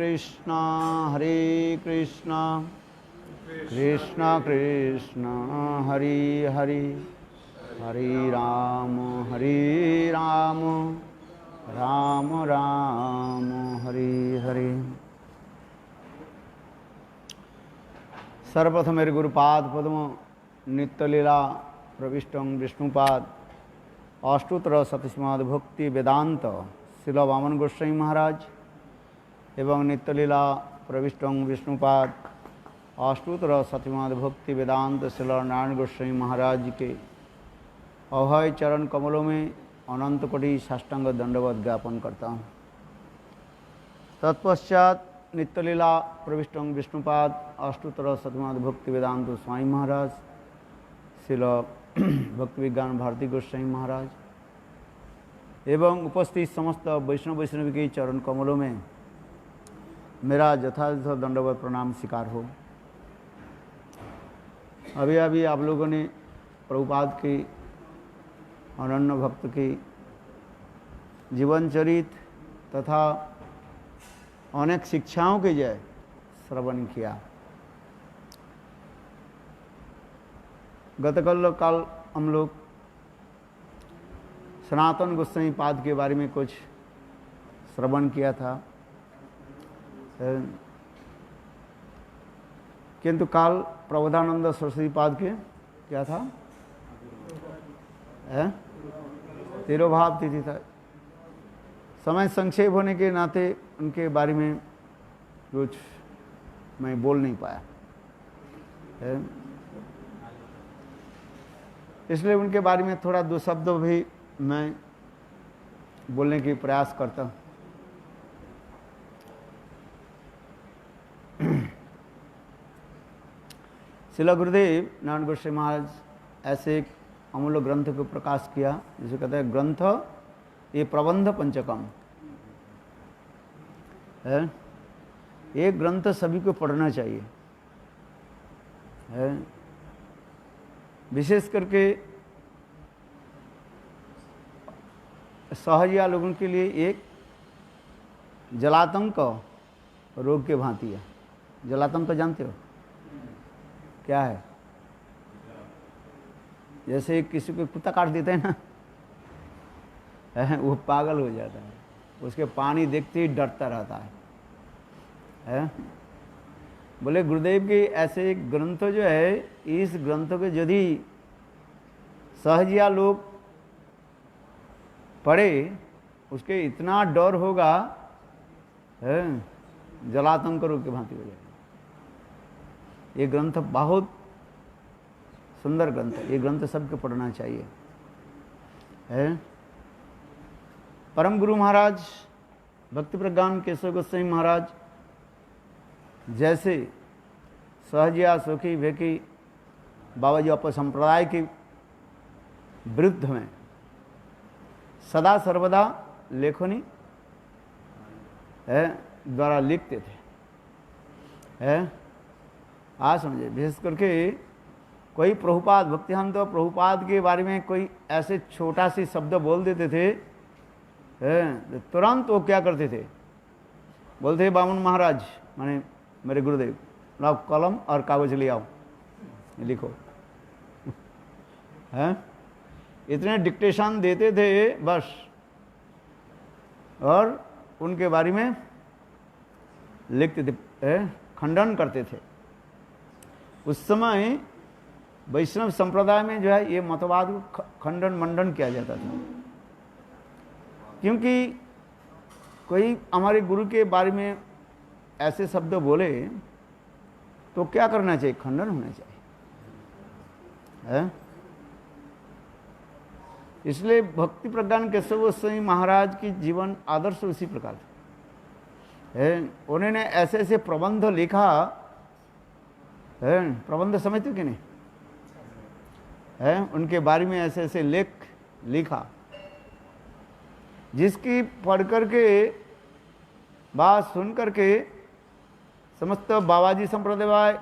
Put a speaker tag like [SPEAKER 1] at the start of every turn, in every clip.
[SPEAKER 1] कृष्ण कृष्ण कृष्ण हरे हरे, हरे राम राम राम हरे हरे। सर्वप्रथम मेरे गुरुपाद पद्म नित्यलीला प्रविष्टं विष्णुपाद अष्टोत्तर सतस्माद भक्ति वेदांत शिल वामन गोस्वामी महाराज एवं नित्यलीला प्रविष्टं विष्णुपाद अष्टोत्तर सतस्माद भक्ति वेदांत शिल नारायण गोस्वामी महाराज के अभय चरण कमलों में अनंत कोटि साष्टांग दंडवत ज्ञापन करता हूँ। तत्पश्चात नित्यलीला प्रविष्टं विष्णुपाद अष्टोत्तर सतस्माद भक्ति वेदांत स्वामी महाराज शिल भक्ति विज्ञान भारती गोस्वामी महाराज एवं उपस्थित समस्त वैष्णवी के चरण कमलों में मेरा यथायथ दंडवत प्रणाम स्वीकार हो। अभी आप लोगों ने प्रभुपाद की अनन्य भक्त की जीवन चरित तथा अनेक शिक्षाओं के जय श्रवण किया। कल हम लोग सनातन गोस्वामी पाद के बारे में कुछ श्रवण किया था, किंतु काल प्रबोधानंद सरस्वती पाद के क्या था, तिरोभाव तिथि था। समय संक्षेप होने के नाते उनके बारे में कुछ मैं बोल नहीं पाया, इसलिए उनके बारे में थोड़ा दो शब्द भी मैं बोलने की प्रयास करता हूँ। श्रील गुरुदेव नारायण गोस्वामी महाराज ऐसे एक अमूल्य ग्रंथ को प्रकाश किया जिसे कहते हैं ग्रंथ ये प्रबंध पंचकम है। ये ग्रंथ सभी को पढ़ना चाहिए है, विशेष करके सहजिया लोगों के लिए एक जलातंक रोग के भांति है। जलातंक जानते हो क्या है? जैसे किसी को कुत्ता काट देते हैं ना, वो पागल हो जाता है, उसके पानी देखते ही डरता रहता है। बोले गुरुदेव के ऐसे ग्रंथ जो है, इस ग्रंथ को यदि सहजिया लोग पढ़े उसके इतना डर होगा, जलातंक रोग के भांति हो जाएगा। ये ग्रंथ बहुत सुंदर ग्रंथ है, ये ग्रंथ सबको पढ़ना चाहिए है। परम गुरु महाराज भक्ति प्रज्ञान केशव गोस्वामी महाराज जैसे सहजिया सुखी भेकी बाबा जी अपसंप्रदाय के विरुद्ध में सदा सर्वदा लेखनी द्वारा लिखते थे आज समझे। विशेष करके कोई प्रभुपाद भक्तिहान तो प्रभुपाद के बारे में कोई ऐसे छोटा सी शब्द बोल देते थे, तुरंत वो क्या करते थे, बोलते बामन महाराज माने मेरे गुरुदेव, लाओ कलम और कागज ले आओ, लिखो। इतने डिक्टेशन देते थे बस, और उनके बारे में लिखते थे, खंडन करते थे। उस समय वैष्णव संप्रदाय में जो है ये मतवाद को खंडन मंडन किया जाता था, क्योंकि कोई हमारे गुरु के बारे में ऐसे शब्द बोले तो क्या करना चाहिए, खंडन होना चाहिए है? इसलिए भक्ति प्रज्ञान केशव गोस्वामी महाराज की जीवन आदर्श उसी प्रकार है। उन्होंने ऐसे ऐसे प्रबंध लिखा है, प्रबंध समझते हो कि नहीं है, उनके बारे में ऐसे ऐसे लेख लिखा जिसकी पढ़ करके बात सुन करके समस्त बाबाजी संप्रदाय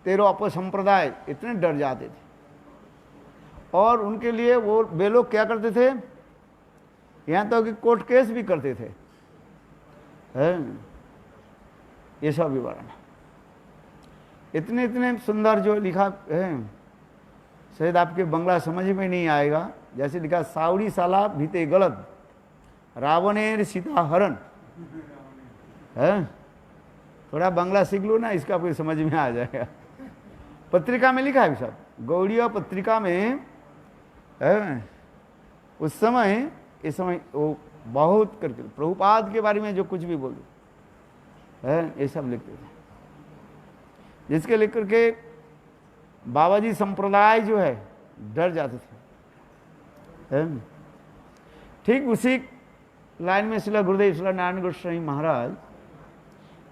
[SPEAKER 1] तेरो अपसंप्रदाय इतने डर जाते थे, और उनके लिए वे लोग क्या करते थे, यहाँ तो कि कोर्ट केस भी करते थे ये सब विवरण इतने इतने सुंदर जो लिखा है, शायद आपके बंगला समझ में नहीं आएगा। जैसे लिखा सावड़ी साला भीते गलत रावणेर सीता हरण है। थोड़ा बंगला सीख लो ना, इसका आपको समझ में आ जाएगा। पत्रिका में लिखा है सब, गौड़ीय पत्रिका में है। उस समय इस समय वो बहुत करके प्रभुपाद के बारे में जो कुछ भी बोलो है, ये सब लिखते थे, जिसके लेकर के बाबा जी संप्रदाय जो है डर जाते थे। ठीक उसी लाइन में श्रील गुरुदेव श्रील नारायण गोस्वामी महाराज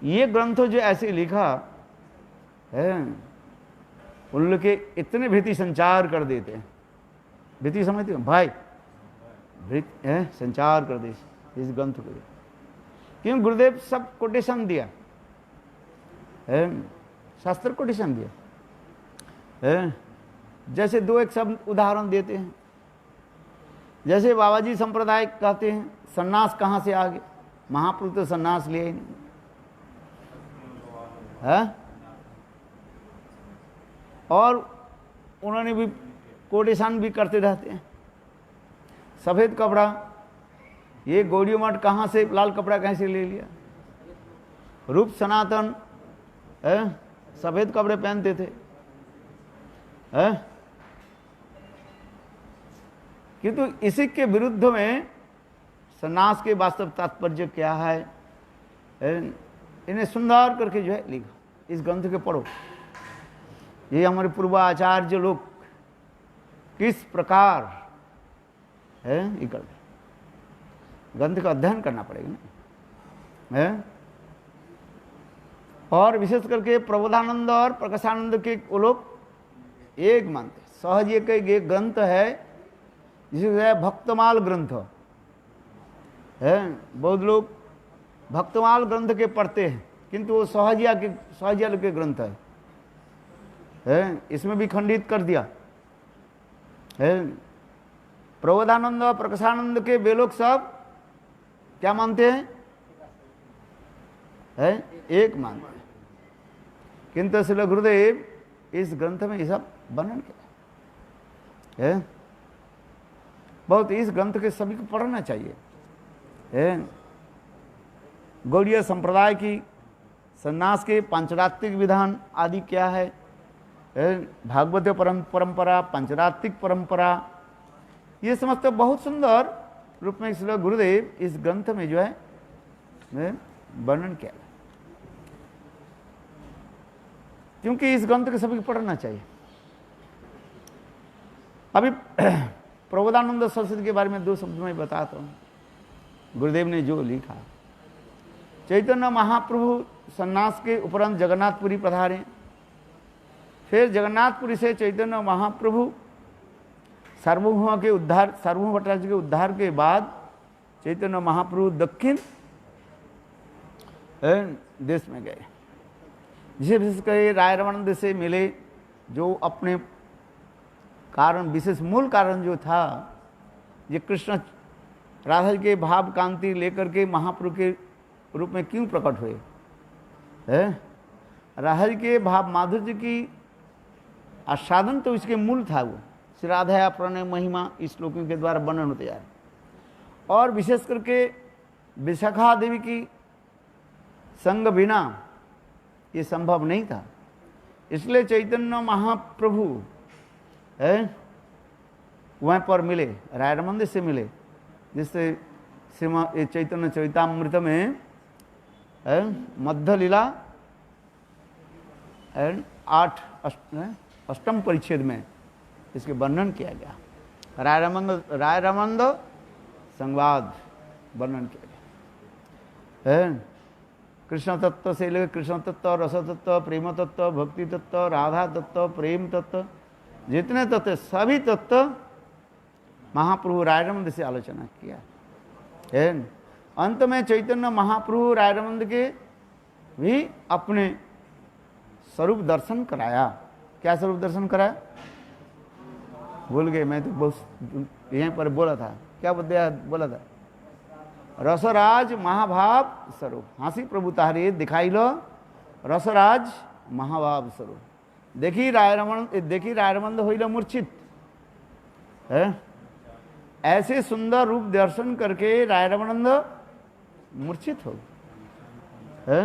[SPEAKER 1] ये ग्रंथ जो ऐसे लिखा है, उन लोग के इतने भीति संचार कर देते हैं। भीति समझते हो भाई, संचार कर दे इस ग्रंथ को। क्यों? गुरुदेव सब कोटेशन दिया है, शास्त्र कोटेशन दिया है। जैसे दो एक शब्द उदाहरण देते हैं, जैसे बाबा जी संप्रदाय कहते हैं सन्यास कहाँ से आ गए, महापुरुष तो सन्यास लिए ही नहीं है। और उन्होंने भी कोटेशन भी करते रहते हैं। सफ़ेद कपड़ा, ये गौड़ी मठ कहाँ से लाल कपड़ा कैसे ले लिया? रूप सनातन सफ़ेद कपड़े पहनते थे किंतु इसी के विरुद्ध में सन्यास के वास्तव तात्पर्य क्या है, इन्हें सुंदर करके जो है लिखा। इस ग्रंथ के पढ़ो, ये हमारे पूर्वाचार्य लोग किस प्रकार है ये करते। ग्रंथ का अध्ययन करना पड़ेगा ना है। और विशेष करके प्रबोधानंद और प्रकाशानंद के वो लोग एक मानते। सहज एक ग्रंथ है जिसे भक्तमाल ग्रंथ है। बहुत लोग भक्तमाल ग्रंथ के पढ़ते हैं, किंतु वो सहजिया के ग्रंथ है। इसमें भी खंडित कर दिया है। प्रबोधानंद और प्रकाशानंद के वे लोग सब क्या मानते हैं है? एक मानते हैं। किंतु श्रील गुरुदेव इस ग्रंथ में ये सब वर्णन किया है। बहुत इस ग्रंथ के सभी को पढ़ना चाहिए है। गौड़ीय संप्रदाय की सन्यास के पांचरात्रिक विधान आदि क्या है, भागवत परंपरा, पांचरात्रिक परंपरा, ये समझते बहुत सुंदर रूप में श्रील गुरुदेव इस ग्रंथ में जो है वर्णन किया। क्योंकि इस ग्रंथ के सभी को पढ़ना चाहिए। अभी प्रबोधानंद सरस्वती के बारे में दो शब्द में बताता हूँ। गुरुदेव ने जो लिखा, चैतन्य महाप्रभु सन्यास के उपरांत जगन्नाथपुरी पधारे। फिर जगन्नाथपुरी से चैतन्य महाप्रभु सार्वभौम के उद्धार, सार्वभौम भट्टाचार्य के उद्धार के बाद चैतन्य महाप्रभु दक्षिण देश में गए, जिसे विशेष कर राय रमानंद से मिले। जो अपने कारण, विशेष मूल कारण जो था, ये कृष्ण राधा के भाव कांति लेकर के महाप्रभु के रूप में क्यों प्रकट हुए है? राधा के भाव माधुर्य की आस्वादन तो इसके मूल था। वो श्री राधा प्रणय महिमा इस श्लोकों के द्वारा वर्णन होते जा रहे। और विशेष करके विशाखा देवी की संग बिना ये संभव नहीं था। इसलिए चैतन्य महाप्रभु है वहाँ पर मिले, राय रमंदिर से मिले, जिससे श्रीमद् चैतन्य चरितामृत में मध्य लीला अष्टम परिच्छेद में इसके वर्णन किया गया। राय रमंद संवाद वर्णन किया गया है। कृष्ण तत्व से लेकर कृष्ण तत्व, रस तत्व, प्रेम तत्व, भक्ति तत्व, राधा तत्व, प्रेम तत्व, जितने तत्व सभी तत्व महाप्रभु राय रमंद से आलोचना किया है। अंत में चैतन्य महाप्रभु राय रमंद के भी अपने स्वरूप दर्शन कराया। क्या स्वरूप दर्शन कराया भूल गए, मैं तो बहुत यहीं पर बोला था। क्या बोला था? रसराज महाभाव स्वरूप, हाँसी प्रभु तारे दिखाई लो रसराज महाभाव स्वरूप। देखी रायरमंद होइल मूर्छित है, ऐसे सुंदर रूप दर्शन करके रायरमानंद मूर्छित हो है।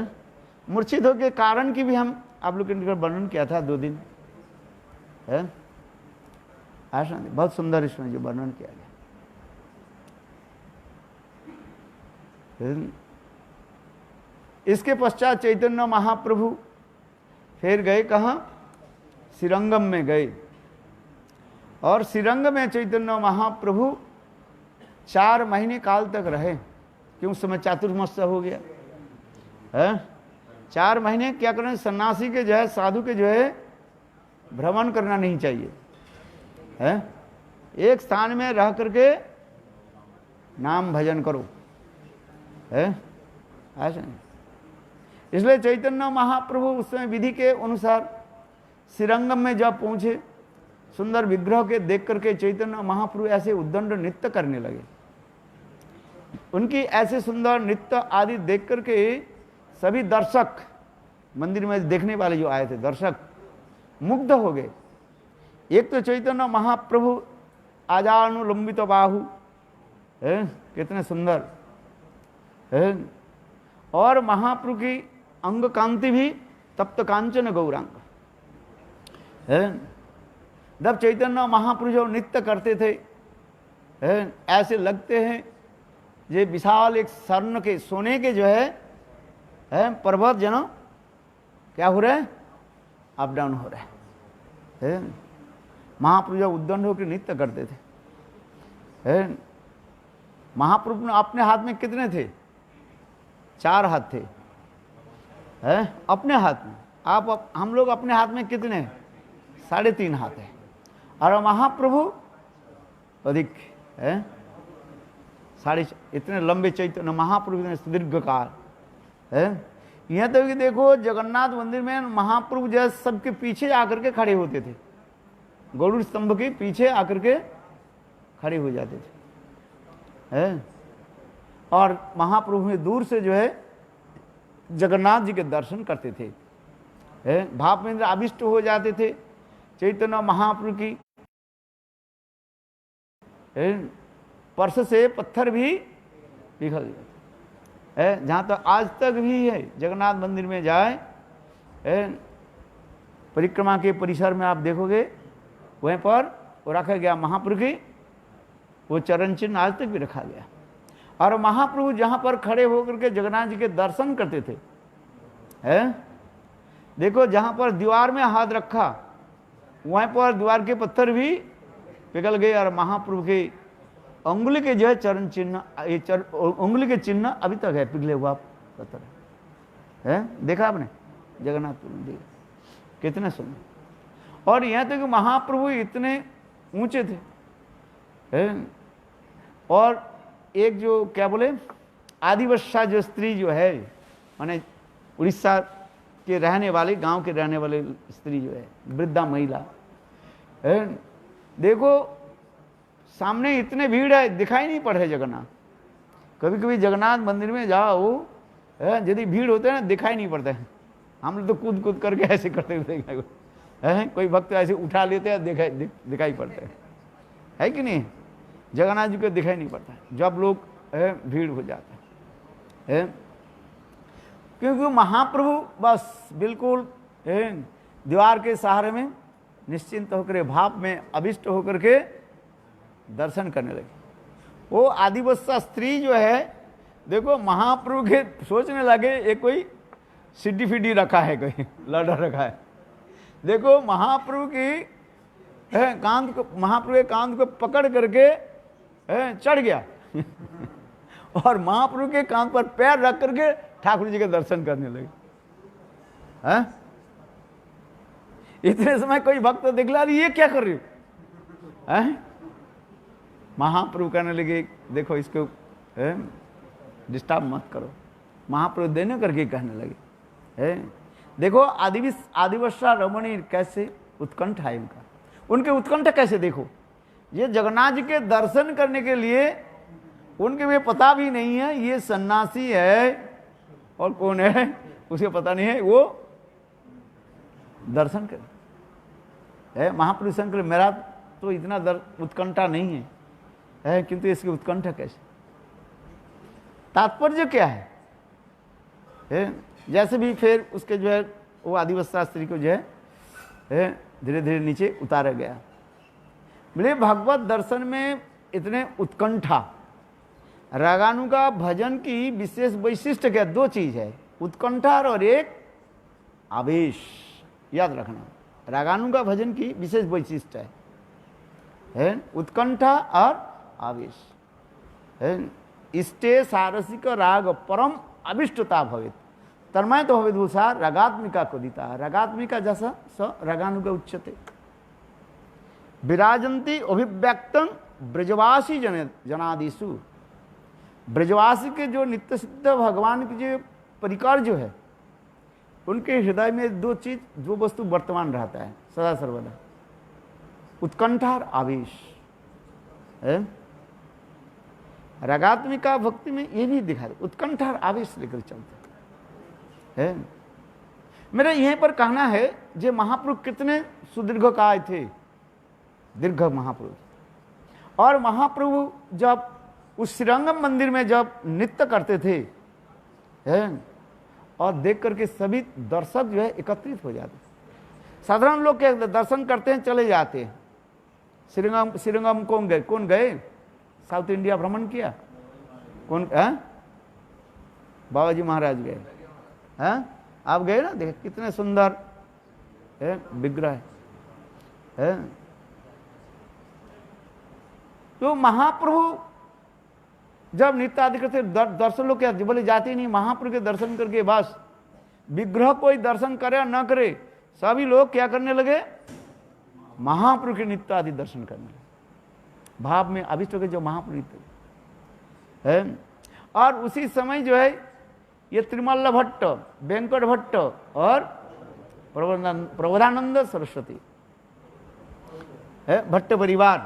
[SPEAKER 1] मूर्छित हो के कारण की भी हम आप लोग के वर्णन किया था 2 दिन है, ऐसा बहुत सुंदर इसमें जो वर्णन किया गया। इसके पश्चात चैतन्य महाप्रभु फिर गए कहाँ? श्रीरंगम में गए, और श्रीरंग में चैतन्य महाप्रभु 4 महीने काल तक रहे, क्यों? उस समय चातुर्मास्य हो गया है। 4 महीने क्या करें? सन्यासी के जो है, साधु के जो है भ्रमण करना नहीं चाहिए है, एक स्थान में रह करके नाम भजन करो है, ऐसा नहीं। इसलिए चैतन्य महाप्रभु उस समय विधि के अनुसार श्रीरंगम में जब पहुंचे, सुंदर विग्रह के देख करके चैतन्य महाप्रभु ऐसे उद्दंड नृत्य करने लगे। उनकी ऐसे सुंदर नृत्य आदि देख करके सभी दर्शक, मंदिर में देखने वाले जो आए थे दर्शक, मुग्ध हो गए। एक तो चैतन्य महाप्रभु आजानुलंबित बाहु है, कितने सुंदर है, और महाप्रभु की अंग कांति भी तप्त कांचन गौरांग है। जब चैतन्य महाप्रभु जो नृत्य करते थे है, ऐसे लगते हैं ये विशाल एक स्वर्ण के सोने के जो है पर्वत जनो क्या हो रहा है? अप डाउन हो रहा है। महाप्रभु जो उद्दंड होकर नृत्य करते थे, महाप्रभु ने अपने हाथ में कितने थे? 4 हाथ थे है, अपने हाथ में। आप हम लोग अपने हाथ में कितने? 3.5 हाथ है, और महाप्रभु अधिक है, इतने लंबे चैतन्य महाप्रभु, इतने सुदीर्घ काल है। यहाँ तक कि देखो जगन्नाथ मंदिर में महाप्रभु जैसे सबके पीछे आकर के खड़े होते थे, गरुड़ स्तंभ के पीछे आकर के खड़े हो जाते थे है, और महाप्रभु में दूर से जो है जगन्नाथ जी के दर्शन करते थे है। भाव में आविष्ट हो जाते थे चैतन्य महाप्रभु की पर्स से पत्थर भी पिघल जाते है। जहाँ तक आज तक भी है, जगन्नाथ मंदिर में जाए परिक्रमा के परिसर में आप देखोगे वहीं पर वो रखा गया महाप्रभु की वो चरण चिन्ह आज तक भी रखा गया। और महाप्रभु जहाँ पर खड़े होकर के जगन्नाथ जी के दर्शन करते थे है, देखो जहाँ पर दीवार में हाथ रखा वहीं पर दीवार के पत्थर भी पिघल गए, और महाप्रभु के उंगली के जो है चरण चिन्ह, ये उंगली के चिन्ह अभी तक है, पिघले हुआ पत्थर है। देखा आपने जगन्नाथ मंदिर कितने सुंदर। और यहाँ तक महाप्रभु इतने ऊंचे थे है। और एक जो क्या बोले आदिवासी जो स्त्री जो है, माने उड़ीसा के रहने वाले, गांव के रहने वाले स्त्री जो है, वृद्धा महिला है, देखो सामने इतने भीड़ है, दिखाई नहीं पड़ रहे जगन्नाथ। कभी कभी जगन्नाथ मंदिर में जाओ यदि भीड़ होते हैं ना, दिखाई नहीं पड़ता है। हम लोग तो कूद कूद करके ऐसे करते हैं, कोई भक्त ऐसे उठा लेते हैं, दिखाई पड़ता है कि नहीं? जगन्नाथ जी को दिखाई नहीं पड़ता जब लोग भीड़ हो जाता है, क्योंकि महाप्रभु बस बिल्कुल दीवार के सहारे में निश्चिंत होकर भाव में अभिष्ट होकर के दर्शन करने लगे। वो आदिवासी स्त्री जो है, देखो महाप्रभु के सोचने लगे ये कोई सिड्डी फिड्डी रखा है, कोई लड़ा रखा है। देखो महाप्रभु की कांध को, महाप्रभु के कांध को पकड़ करके चढ़ गया और महाप्रभु के कांध पर पैर रख करके ठाकुर जी के दर्शन करने लगे है? इतने समय कोई भक्त दिखला रही, ये क्या कर रही है? महाप्रभु कहने लगे देखो इसको डिस्टर्ब मत करो। महाप्रभु देने करके कहने लगे देखो आदिवासी रमणी कैसे उत्कंठ है उनका, उनके उत्कंठ कैसे देखो। ये जगन्नाथ जी के दर्शन करने के लिए उनके भी पता भी नहीं है ये सन्यासी है और कौन है उसे पता नहीं है, वो दर्शन करें। महापुरुष शंकर मेरा तो इतना उत्कंठा नहीं है, किंतु इसकी उत्कंठा कैसे, तात्पर्य क्या है? जैसे भी फिर उसके जो है वो आदिवासी शास्त्री को जो है धीरे धीरे नीचे उतारा गया। बोले भगवत दर्शन में इतने उत्कंठा, रागानुगा भजन की विशेष वैशिष्ट क्या? दो चीज है, उत्कंठा और एक आवेश। याद रखना, रागानुगा भजन की विशेष वैशिष्ट है उत्कंठा और आवेश। इष्टे सारसिक राग परम अभिष्टता भवेत तन्मय तो भवेद भूषा रागात्मिका कोदिता। रागात्मिका जैसा स रागानुगा उच्यते। विराजंती अभिव्यक्तं ब्रजवासी जनादिषु। ब्रजवासी के जो नित्य सिद्ध भगवान की जो परिकर जो है, उनके हृदय में दो चीज, दो वस्तु वर्तमान रहता है सदा सर्वदा, उत्कंठा और आवेश। रागात्मिका भक्ति में ये भी दिखा, उत्कंठा और आवेश लेकर चलते है। मेरा यहीं पर कहना है, जे महापुरुष कितने सुदीर्घ काय थे, दीर्घ महापुरुष। और महाप्रभु जब उस श्रीरंगम मंदिर में जब नृत्य करते थे और देख करके सभी दर्शक जो है एकत्रित हो जाते। साधारण लोग क्या दर्शन करते हैं, चले जाते हैं। श्रीरंगम कौन गए? साउथ इंडिया भ्रमण किया कौन? बाबा जी महाराज गए। आप गए ना, देख कितने सुंदर विग्रह है। तो महाप्रभु जब नृत्य आदि करते दर्शन लोग क्या बोले जाते नहीं, महाप्रभु के दर्शन करके बस विग्रह कोई दर्शन करे न करे, सभी लोग क्या करने लगे? महाप्रभु के नृत्य आदि दर्शन करने लगे। भाव में अभिष्ट हो गए जो महाप्रभु है। और उसी समय जो है ये त्रिमल्ल भट्ट, वेंकट भट्ट और प्रबोधानंद सरस्वती भट्ट परिवार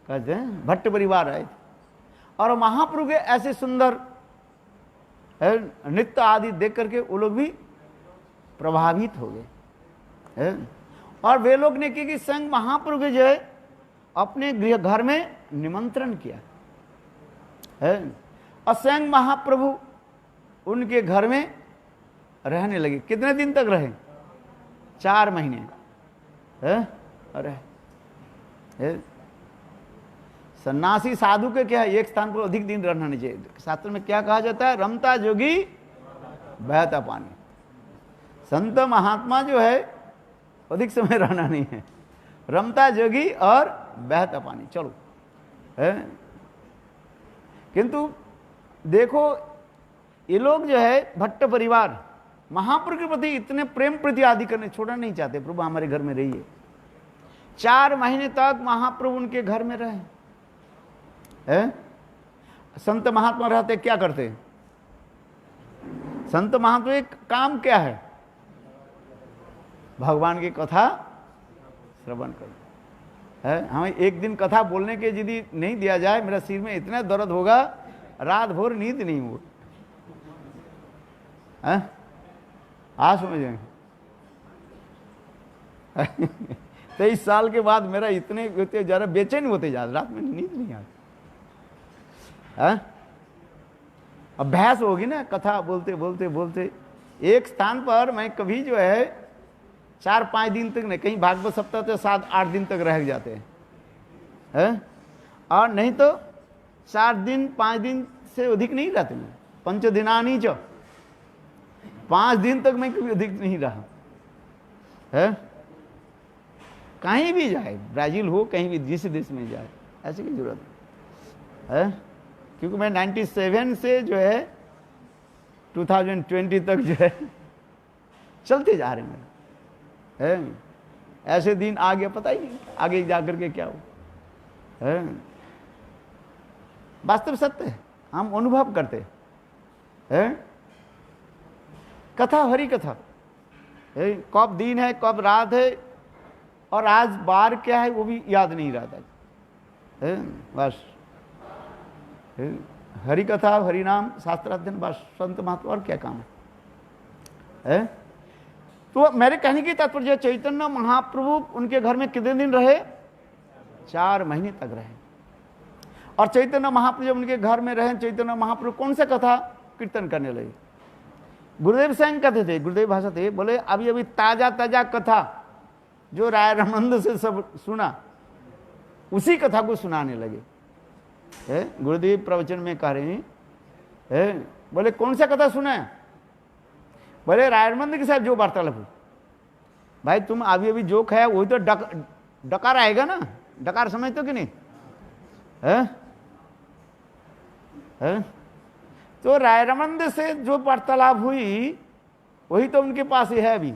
[SPEAKER 1] कहते हैं, भट्ट परिवार आए और महाप्रभु के ऐसे सुंदर नृत्य आदि देख करके वो लोग भी प्रभावित हो गए। और वे लोग ने कि संग महाप्रभु के जो है अपने गृह घर में निमंत्रण किया और स्वयं महाप्रभु उनके घर में रहने लगे। कितने दिन तक रहे? 4 महीने। अरे सन्यासी साधु के क्या है, एक स्थान पर अधिक दिन रहना नहीं चाहिए। शास्त्र में क्या कहा जाता है? रमता जोगी बहता पानी। संत महात्मा जो है अधिक समय रहना नहीं है, रमता जोगी और बहता पानी, चलो है। किंतु देखो ये लोग जो है भट्ट परिवार महाप्रभु के प्रति इतने प्रेम प्रति आदि करने छोड़ना नहीं चाहते। प्रभु हमारे घर में रहिए। 4 महीने तक महाप्रभु उनके घर में रहे। संत महात्मा रहते क्या करते? संत महात्मा एक काम क्या है? भगवान की कथा श्रवण करो। हमें एक दिन कथा बोलने के यदि नहीं दिया जाए, मेरा सिर में इतना दर्द होगा, रात भर नींद नहीं हो। आज समझेंगे 23 साल के बाद मेरा इतने होते जरा बेचैन होते जा, रात में नींद नहीं आती। अभ्यास होगी ना, कथा बोलते बोलते बोलते। एक स्थान पर मैं कभी जो है 4-5 दिन तक नहीं, कहीं भागवत सप्ताह तो 7-8 दिन तक रह जाते हैं और नहीं तो 4 दिन 5 दिन से अधिक नहीं रहते मैं। 5 दिनानी जो 5 दिन तक मैं कभी अधिक नहीं रहा है। कहीं भी जाए, ब्राजील हो, कहीं भी जिस देश में जाए, ऐसे की जरूरत है। क्योंकि मैं 97 से जो है 2020 तक जो है चलते जा रहे हैं। ऐसे दिन आ गया, पता ही नहीं आगे जाकर के क्या हो। वास्तव सत्य है, हम अनुभव करते हैं। कथा हरी कथा, कब दिन है कब रात है और आज बार क्या है वो भी याद नहीं रहता। बस हरि कथा, हरि नाम, शास्त्राध्ययन, बस संत महात्मा, और क्या काम है। तो मेरे कहने की तात्पर्य चैतन्य महाप्रभु उनके घर में कितने दिन रहे? 4 महीने तक रहे। और चैतन्य महाप्रभु जब उनके घर में रहे, चैतन्य महाप्रभु कौन सा कथा कीर्तन करने लगे? गुरुदेव स्वयं कहते थे, गुरुदेव भाषा थे, बोले अभी अभी ताजा ताजा कथा जो राय रामानंद से सब सुना उसी कथा को सुनाने लगे। गुरुदेव प्रवचन में कह रहे हैं, बोले कौन सा कथा सुना है? बोले राय रामानंद के साथ जो वार्तालाप हुई। भाई तुम अभी अभी जो खाया वही तो डकार आएगा ना, डकार समझते हो कि नहीं? तो राय रामानंद से जो वार्तालाप हुई वही तो उनके पास ही है अभी।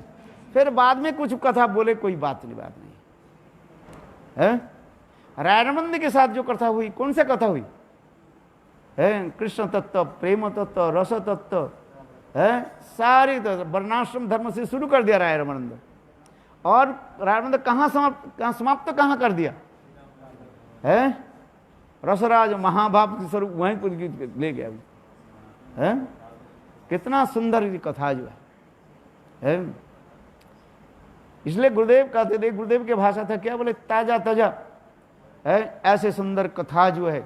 [SPEAKER 1] फिर बाद में कुछ कथा बोले, कोई बात नहीं है। राय रामानंद के साथ जो कथा हुई, कौन सा कथा हुई? कृष्ण तत्व, प्रेम तत्व, रस तत्व, सारी वर्णाश्रम धर्म से शुरू कर दिया राय रामानंद। और राय रामानंद कहाँ समाप्त कहाँ कर दिया? रसराज महाभाप के स्वरूप वहीं पर ले गया। कितना सुंदर कथा जो है। इसलिए गुरुदेव कहते थे, गुरुदेव की भाषा था क्या? बोले ताजा ताजा ऐसे सुंदर कथा जो है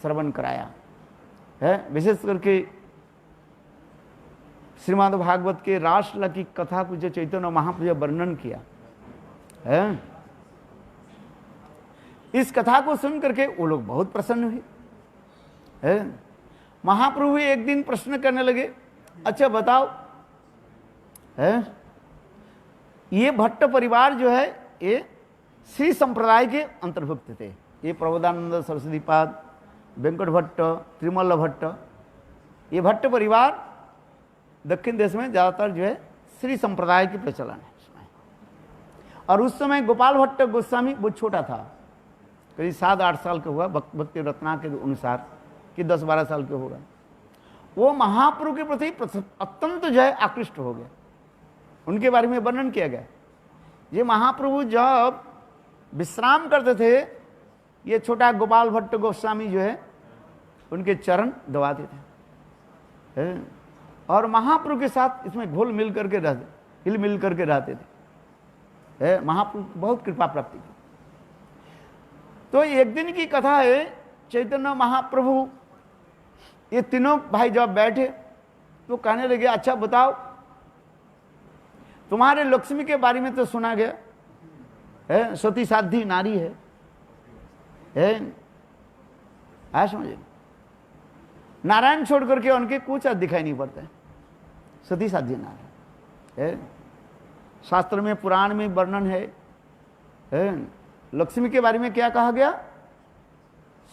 [SPEAKER 1] श्रवण कराया है। विशेष करके श्रीमद् भागवत के रासलीला की कथा को जो चैतन्य महाप्रभु वर्णन किया है, इस कथा को सुन करके वो लोग बहुत प्रसन्न हुए। महाप्रभु एक दिन प्रश्न करने लगे, अच्छा बताओ, ये भट्ट परिवार जो है ये श्री संप्रदाय के अंतर्भुक्त थे। ये प्रबोधानंद सरस्वतीपाद, वेंकट भट्ट, त्रिमल्ल भट्ट, ये भट्ट परिवार दक्षिण देश में ज़्यादातर जो है श्री संप्रदाय की प्रचलन है उसमें। और उस समय गोपाल भट्ट गोस्वामी बहुत छोटा था, करीब 7-8 साल का हुआ भक्ति रत्ना के अनुसार, कि 10-12 साल के होगा। वो महाप्रभु के प्रति अत्यंत जो है आकृष्ट हो गया। उनके बारे में वर्णन किया गया। ये महाप्रभु जब विश्राम करते थे, ये छोटा गोपाल भट्ट गोस्वामी जो है उनके चरण दबाते थे। और महाप्रभु के साथ इसमें घुल मिल करके रहते, हिल मिल करके रहते थे। महाप्रभु बहुत कृपा प्राप्ति की। तो एक दिन की कथा है, चैतन्य महाप्रभु ये तीनों भाई जब बैठे तो कहने लगे, अच्छा बताओ, तुम्हारे लक्ष्मी के बारे में तो सुना गया है, सती साध्वी नारी है, समझे? नारायण छोड़ करके उनके कुछ दिखाई नहीं पड़ता है। सती साध्वी नारी शास्त्र में, पुराण में वर्णन है। लक्ष्मी के बारे में क्या कहा गया?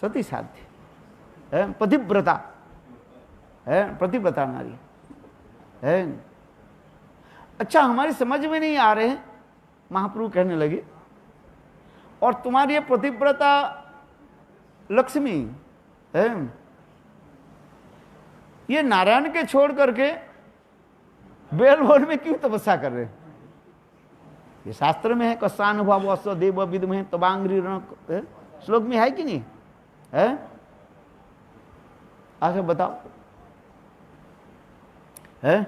[SPEAKER 1] सती साध्वी, पतिव्रता, पतिव्रता नारी है। अच्छा, हमारी समझ में नहीं आ रहे हैं, महाप्रभु कहने लगे, और तुम्हारी ये पतिव्रता लक्ष्मी है, ये नारायण के छोड़ करके बेलभोर में क्यों तपस्या कर रहे हैं? ये शास्त्र में है, कस्यानुभव अश्व देव विद्महे तवांग्री श्लोक में है कि नहीं है? आगे बताओ, है?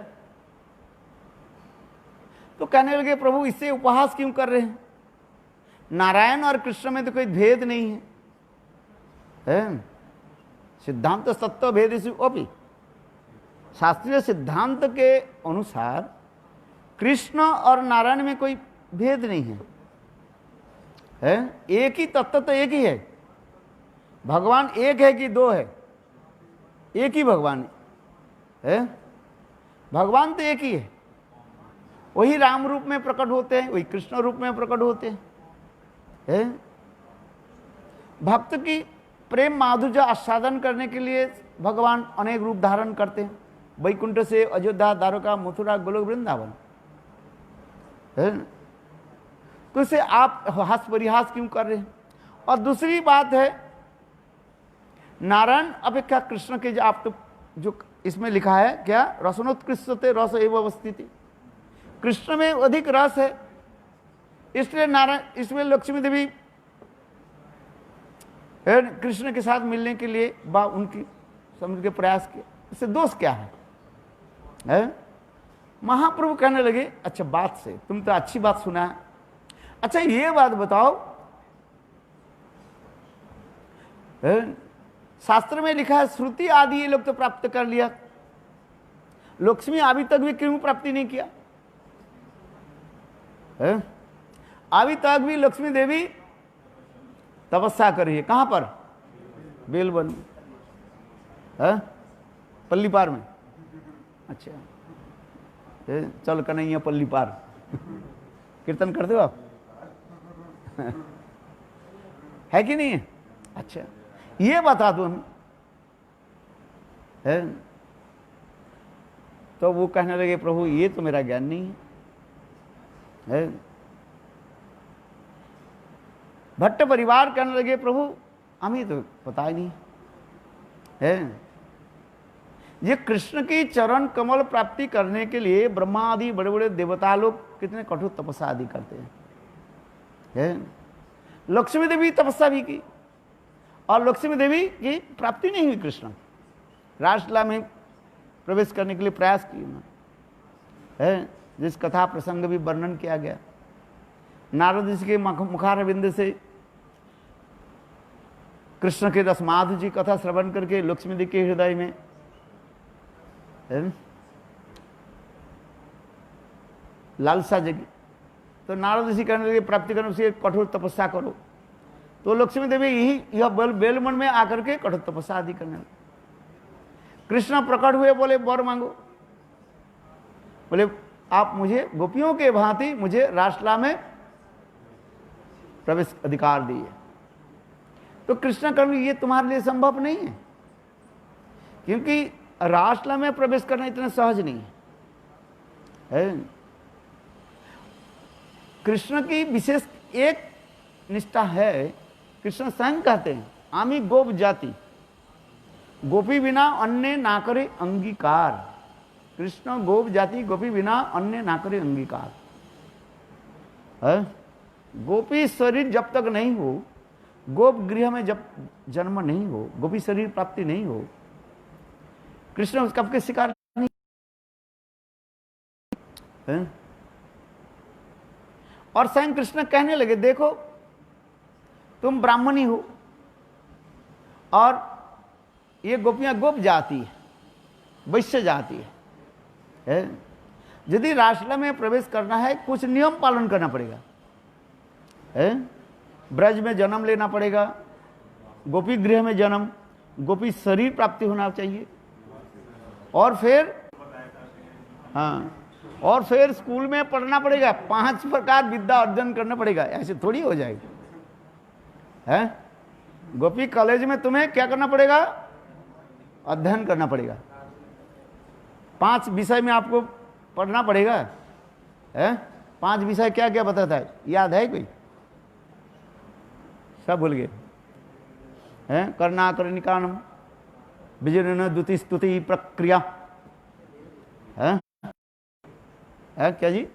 [SPEAKER 1] तो कहने लगे, प्रभु इससे उपहास क्यों कर रहे हैं? नारायण और कृष्ण में तो कोई भेद नहीं है। सिद्धांत सत्य भेद अपि, शास्त्रीय सिद्धांत के अनुसार कृष्ण और नारायण में कोई भेद नहीं है। एक ही तत्व तो एक ही है। भगवान एक है कि दो है? एक ही भगवान है। भगवान तो एक ही है। वही राम रूप में प्रकट होते हैं, वही कृष्ण रूप में प्रकट होते हैं। भक्त की प्रेम माधुर्य आस्वादन करने के लिए भगवान अनेक रूप धारण करते हैं। वैकुंठ से अयोध्या, द्वारका, मथुरा, गोलोक, वृंदावन। तो इसे आप हास परिहास क्यों कर रहे हैं? और दूसरी बात है, नारायण अपेक्षा कृष्ण के जो आप तो जो इसमें लिखा है क्या, रसनोत्कृष्टते रस एव अवस्थिति, कृष्ण में अधिक रस है, इसलिए नारायण, इसमें लक्ष्मी देवी कृष्ण के साथ मिलने के लिए उनकी समझ के प्रयास किए। इससे दोष क्या है? महाप्रभु कहने लगे, अच्छा बात से तुम तो अच्छी बात सुना है, अच्छा ये बात बताओ, शास्त्र में लिखा है श्रुति आदि ये लोग तो प्राप्त कर लिया, लक्ष्मी अभी तक भी क्यों प्राप्ति नहीं किया? अभी तक भी लक्ष्मी देवी तपस्या कर रही है। कहां पर? बेलवन में, पल्ली पार में। अच्छा चल कन्हैया पल्ली पार कीर्तन करते हो आप? है कि नहीं है? अच्छा ये बता दो हमें, है? तो वो कहने लगे प्रभु ये तो मेरा ज्ञान नहीं है। भट्ट परिवार कहने लगे प्रभु हमें तो पता ही नहीं है। ये कृष्ण की चरण कमल प्राप्ति करने के लिए ब्रह्मा आदि बड़े बड़े देवता लोग कितने कठोर तपस्या आदि करते हैं। लक्ष्मी देवी तपस्या भी की और लक्ष्मी देवी की प्राप्ति नहीं हुई। कृष्ण रासलीला में प्रवेश करने के लिए प्रयास किए है, जिस कथा प्रसंग भी वर्णन किया गया। नारद ऋषि के मुखारविंद से कृष्ण के रसमाधु जी कथा श्रवण करके लक्ष्मी देवी के हृदय में लालसा जगी, तो नारद ऋषि कहने लगे प्राप्ति करने से कठोर तपस्या करो। तो लक्ष्मी देवी यह बेलवन में आकर के कठोर तपस्या आदि करने लगे। कृष्ण प्रकट हुए, बोले वर मांगो, बोले आप मुझे गोपियों के भांति मुझे रासलीला में प्रवेश अधिकार दिए। तो कृष्ण कहने ये तुम्हारे लिए संभव नहीं है, क्योंकि रासलीला में प्रवेश करना इतना सहज नहीं है। कृष्ण की विशेष एक निष्ठा है। कृष्ण स्वयं कहते हैं आमी गोप जाति गोपी बिना अन्य ना करे अंगीकार। कृष्ण गोप जाति गोपी बिना अन्य ना करे अंगीकार है। गोपी शरीर जब तक नहीं हो, गोप गृह में जब जन्म नहीं हो, गोपी शरीर प्राप्ति नहीं हो, कृष्ण उस कब के शिकार नहीं है। और स्वयं कृष्ण कहने लगे देखो तुम ब्राह्मणी हो और ये गोपियां गोप जाती है, वैश्य जाती है। यदि रासलीला में प्रवेश करना है कुछ नियम पालन करना पड़ेगा। ब्रज में जन्म लेना पड़ेगा, गोपी गृह में जन्म, गोपी शरीर प्राप्ति होना चाहिए, और फिर और फिर स्कूल में पढ़ना पड़ेगा, 5 प्रकार विद्या अर्जन करना पड़ेगा। ऐसे थोड़ी हो जाएगी है। गोपी कॉलेज में तुम्हें क्या करना पड़ेगा? अध्ययन करना पड़ेगा। 5 विषय में आपको पढ़ना पड़ेगा है। 5 विषय क्या क्या बताता है, याद है कोई? सब भूल गए हैं। कर्णाकर्णिकानम विजयन द्युति स्तुति प्रक्रिया है क्या जी?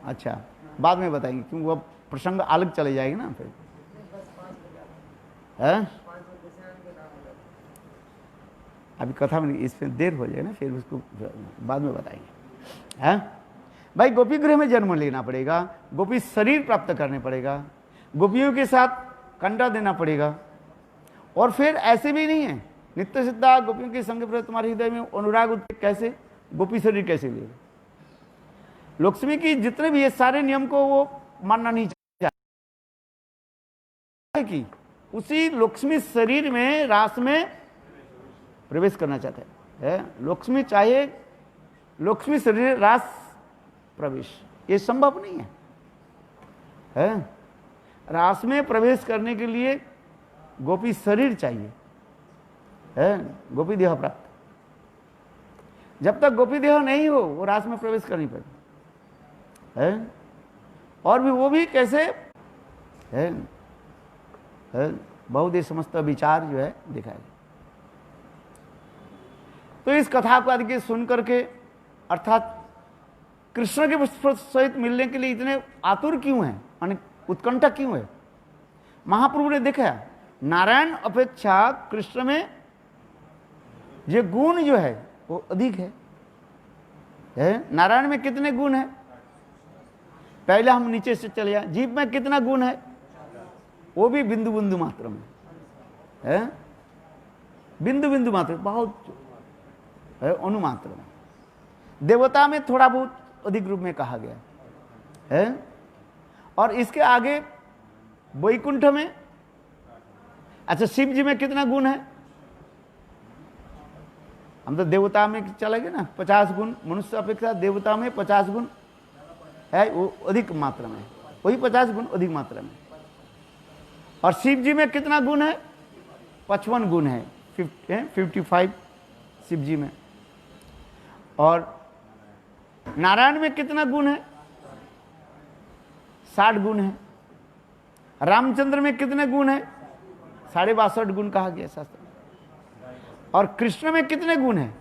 [SPEAKER 1] अच्छा बाद में बताएंगे, क्योंकि वो प्रसंग अलग चले जाएगी ना फिर है। अभी कथा में इसमें देर हो जाए ना, फिर उसको बाद में बताएंगे है। भाई गोपी गृह में जन्म लेना पड़ेगा, गोपी शरीर प्राप्त करने पड़ेगा, गोपियों के साथ कंडा देना पड़ेगा, और फिर ऐसे भी नहीं है नित्य सिद्धा गोपियों के संग पर तुम्हारे हृदय में अनुराग कैसे, गोपी शरीर कैसे लेगा? लक्ष्मी की जितने भी ये सारे नियम को वो मानना नहीं चाहते कि उसी लक्ष्मी शरीर में रास में प्रवेश करना चाहते हैं। लक्ष्मी चाहे लक्ष्मी शरीर रास प्रवेश, ये संभव नहीं है। रास में प्रवेश करने के लिए गोपी शरीर चाहिए है, गोपी देह प्राप्त। जब तक गोपी देह नहीं हो वो रास में प्रवेश कर नहीं पाएगा है। और भी वो भी कैसे है, बहुदेह समस्त विचार जो है दिखाएगा। तो इस कथा को आदि सुन करके, अर्थात कृष्ण के सहित मिलने के लिए इतने आतुर क्यों हैं, माने उत्कंठा क्यों है? महाप्रभु ने देखा नारायण अपेक्षा कृष्ण में ये गुण जो है वो अधिक है। है? नारायण में कितने गुण है? पहले हम नीचे से चले जाए, जीव में कितना गुण है? वो भी बिंदु बिंदु मात्र में है, बिंदु बिंदु मात्र, बहुत है, अनुमात्र में। देवता में थोड़ा बहुत अधिक रूप में कहा गया है। और इसके आगे वैकुंठ में, अच्छा शिव जी में कितना गुण है? हम तो देवता में चले गए ना, 50 गुण, मनुष्य अपेक्षा देवता में 50 गुण है, वो अधिक मात्रा में, वही 50 गुण अधिक मात्रा में। और शिव जी में कितना गुण है? 55 गुण है, 55 शिव जी में। और नारायण में कितना गुण है? 60 गुण है। रामचंद्र में कितने गुण है? 62.5 गुण कहा गया शास्त्र। और कृष्ण में कितने गुण है?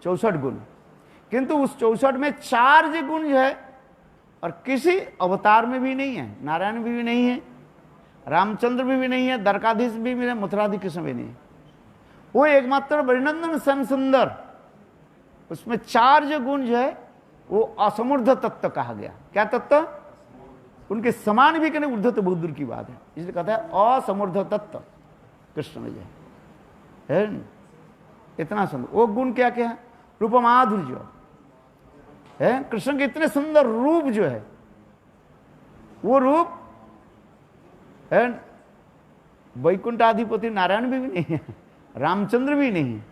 [SPEAKER 1] 64 गुण। किंतु उस 64 में 4 जो गुण जो है और किसी अवतार में भी नहीं है, नारायण में भी नहीं है, रामचंद्र में भी नहीं है, द्वारकाधीश भी नहीं है, मथुराधि कृष्ण भी नहीं है। वो एकमात्र बृहनंदन श्याम सुंदर, उसमें 4 जो गुण जो है वो असमूर्ध तत्व कहा गया। क्या तत्व? उनके समान भी कहने ऊर्ध्व तो बहुत दूर की बात है, इसलिए कहता है असमूर्ध तत्व कृष्ण में जो है। इतना सुंदर वो गुण क्या क्या है? रूप माधुर्य है। कृष्ण के इतने सुंदर रूप जो है, वो रूप है वैकुंठाधिपति नारायण भी नहीं है, रामचंद्र भी नहीं है,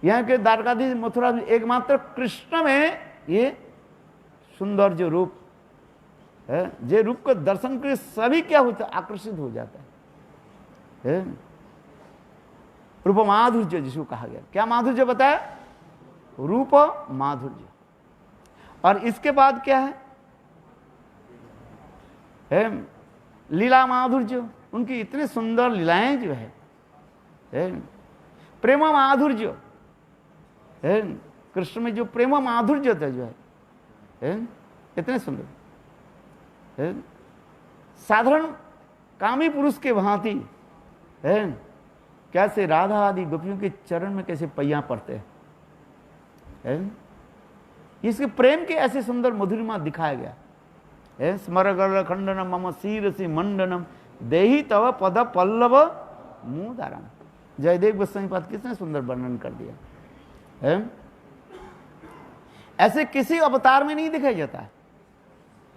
[SPEAKER 1] यहाँ के द्वारकाधीश मथुरा एकमात्र कृष्ण में ये सुंदर जो रूप है, जे रूप को दर्शन कर सभी क्या होता है? आकर्षित हो जाता है। रूप माधुर्य जिसको कहा गया। क्या माधुर्य बताया? रूप माधुर्य। और इसके बाद क्या है? लीला माधुर्य। उनकी इतने सुंदर लीलाएं जो है। प्रेम माधुर्य है, कृष्ण में जो प्रेम माधुर्य था जो है इतने सुंदर है। साधारण कामी पुरुष के भांति है, कैसे राधा आदि गोपियों के चरण में कैसे पैया पड़ते हैं। इसके प्रेम के ऐसे सुंदर मधुरिमा दिखाया गया है। स्मरगर खंडनम मम शीरसि मंडनम देहि तव पद पल्लव मुदारम। जयदेव गोस्वामी पाद किसने सुंदर वर्णन कर दिया है। ऐसे किसी अवतार में नहीं दिखाया जाता है,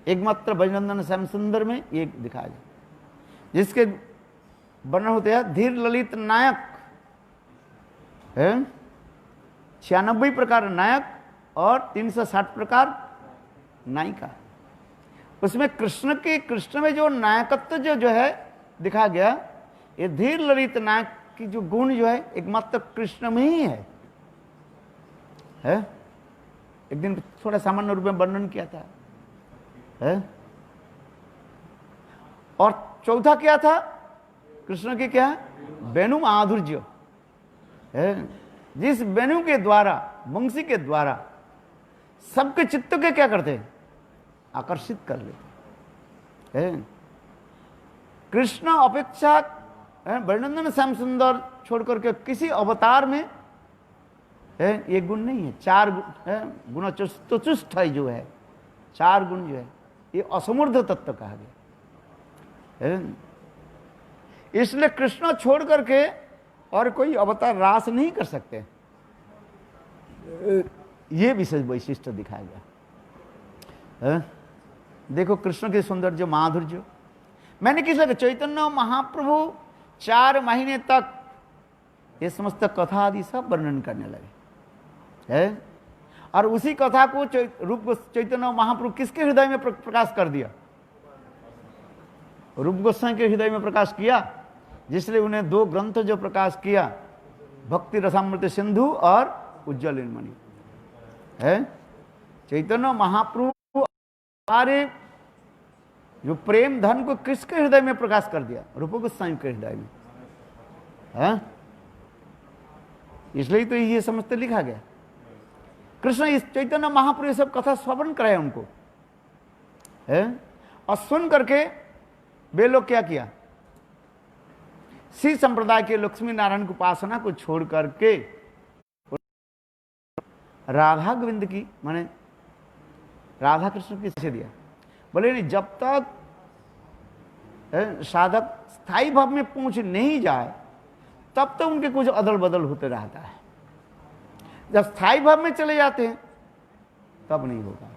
[SPEAKER 1] एकमात्र भजनंदन श्याम सुंदर में ये दिखाया जाता, जिसके वर्णन होते हैं धीर ललित नायक है, 96 प्रकार नायक और 360 प्रकार नायिका। उसमें कृष्ण में जो नायकत्व जो है दिखा गया, ये धीर ललित नायक की जो गुण जो है एकमात्र कृष्ण में ही है। एक दिन थोड़ा सामान्य रूप में वर्णन किया था है? और चौथा क्या था कृष्ण के? क्या वेणु माधुर्य है, जिस वेणु के द्वारा, वंशी के द्वारा सबके चित्त के क्या करते हैं? आकर्षित कर लेते हैं। कृष्ण अपेक्षा वर्णनंदन श्याम सुंदर छोड़ करके किसी अवतार में है ये गुण नहीं है। 4 गुण चतुष्ट है जो है, 4 गुण जो है ये असमूर्ध तत्व कहा गया है। इसलिए कृष्ण छोड़ करके और कोई अवतार रास नहीं कर सकते, ये विशेष वैशिष्ट दिखाया गया है। देखो कृष्ण के सुंदर जो माधुर्य, मैंने किस लगे चैतन्य महाप्रभु 4 महीने तक ये समस्त कथा आदि सब वर्णन करने लगे है। और उसी कथा को रूप चैतन्य महाप्रभु किसके हृदय में प्रकाश कर दिया? रूप गोस्वामी के हृदय में प्रकाश किया, जिसलिए उन्हें 2 ग्रंथ जो प्रकाश किया, भक्ति रसामृत सिंधु और उज्ज्वल मणि है। चैतन्य महाप्रभु सारे जो प्रेम धन को किसके हृदय में प्रकाश कर दिया? रूप गोस्वामी के हृदय में है। इसलिए तो ये समझते लिखा गया। कृष्ण इस चैतन्य महाप्रभु सब कथा श्रवण कराए उनको है। और सुन करके वे लोग क्या किया? श्री संप्रदाय के लक्ष्मी नारायण की उपासना को छोड़ करके राधा गोविंद की माने राधा कृष्ण किसे दिया? बोले नहीं, जब तक साधक स्थायी भाव में पहुंच नहीं जाए तब तक उनके कुछ अदल बदल होते रहता है। जब स्थायी भाव में चले जाते हैं तब नहीं होगा।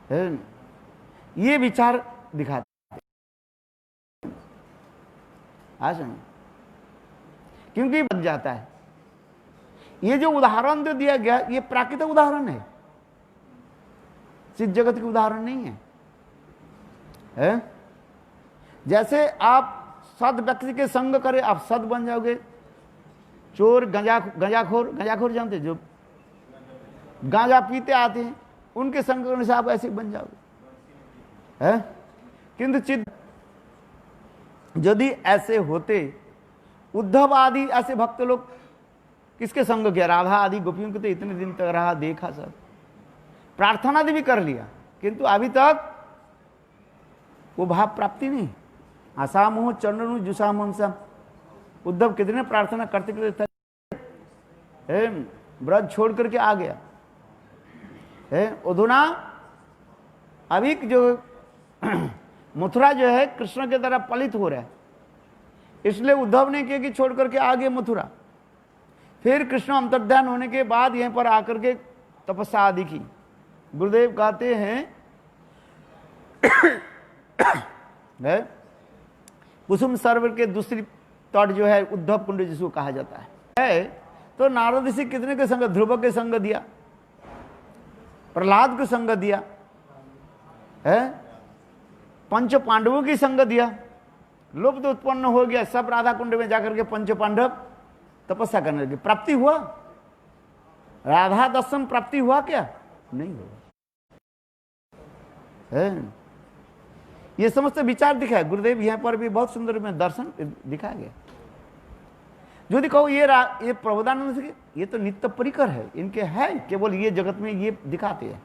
[SPEAKER 1] है ये विचार दिखाते आज, क्योंकि बन जाता है। ये जो उदाहरण जो दिया गया ये प्राकृतिक उदाहरण है, सिद्ध जगत के उदाहरण नहीं है। जैसे आप सद व्यक्ति के संग करें आप सद बन जाओगे। चोर गंजाखोर जानते, जो गांजा पीते आते हैं उनके संग करने से आप ऐसे बन जाओगे। किंतु चिद यदि ऐसे होते, उद्धव आदि ऐसे भक्त लोग किसके संग किया? राधा आदि गोपियों को तो इतने दिन तक रहा, देखा, सब प्रार्थना भी कर लिया, किंतु अभी तक वो भाव प्राप्ति नहीं। आसाम हो चंद्र जुसाम हम उद्धव कितने प्रार्थना करते करते ब्रज छोड़ करके आ गया। उधुना अभी जो मथुरा जो है कृष्ण के द्वारा पलित हो रहा है, इसलिए उद्धव ने किया कि छोड़ करके आ गए मथुरा। फिर कृष्ण अंतर्ध्यान होने के बाद यहीं पर आकर के तपस्या आदि की। गुरुदेव कहते हैं कुसुम सरोवर के दूसरी तट जो है उद्धव कुंड जिसको कहा जाता है। तो नारद ऋषि कितने के संग? ध्रुव के संग दिया, प्रहलाद को संग दिया, पंच पांडवों की संग दिया। लुप्त उत्पन्न हो गया, सब राधा कुंड में जाकर के पंच पांडव तपस्या करने लगे। प्राप्ति हुआ? राधा दर्शन प्राप्ति हुआ क्या? नहीं हुआ। ये समस्त विचार दिखाया गुरुदेव, यहां पर भी बहुत सुंदर में दर्शन दिखाया गया। जो कहो ये प्रबोधानंद से ये तो नित्य परिकर है, इनके है केवल ये जगत में ये दिखाते हैं।